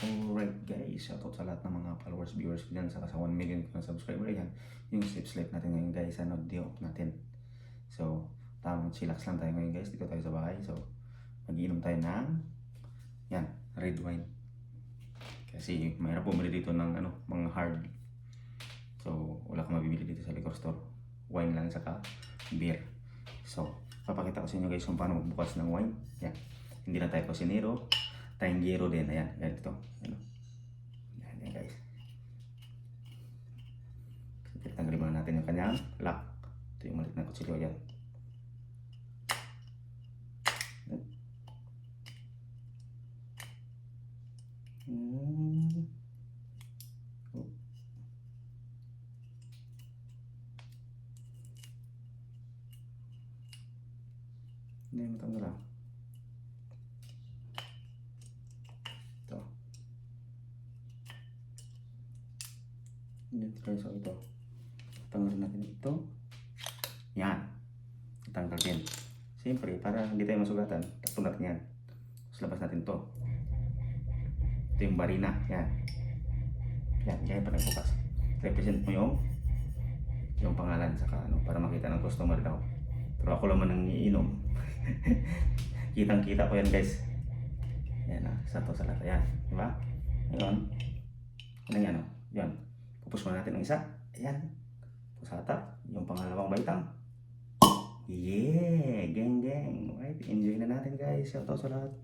Alright guys, shoutout sa lahat ng mga followers, viewers ko dyan, saka sa 1 million ko na subscriber. Yan, yung sleep natin ngayon guys, day off natin. So, tamang chillax lang tayo ngayon guys, dito tayo sa bahay. So, mag-iinom tayo ng, yan, red wine. Kasi mayroon bumili dito ng mga hard. So, wala kang mabibili dito sa liquor store. Wine lang saka beer. So, papakita ko sa inyo guys kung paano magbukas ng wine. Yan, hindi na tayo kusinero. Tanggero din, ayan, ganito. Ayan guys. Tanggalin muna natin yung kanyang lock. Ito yung maliit na kutsilyo, yan. Hindi matanggal lang. Ito. Hindi guys, so ito. Tanggalin natin ito. Yan. Tanggal din. Siyempre, para hindi tayo masugatan, takto natin yan. Tapos labas natin ito. Ito yung barina. Yan. Yan, kaya pa nagbukas. Represent mo yung pangalan saka para makita ng customer daw. Pero ako naman ang iinom. Kitang kita ko yan guys. Yan sa to sa lahat. Yan, di ba? Ngayon, ano yan yan. Pupus mo natin ang isa. Ayan. Pusata. Yung pangalawang baitang. Yeah, geng geng. Right, enjoy na natin guys. Shout out sa lahat.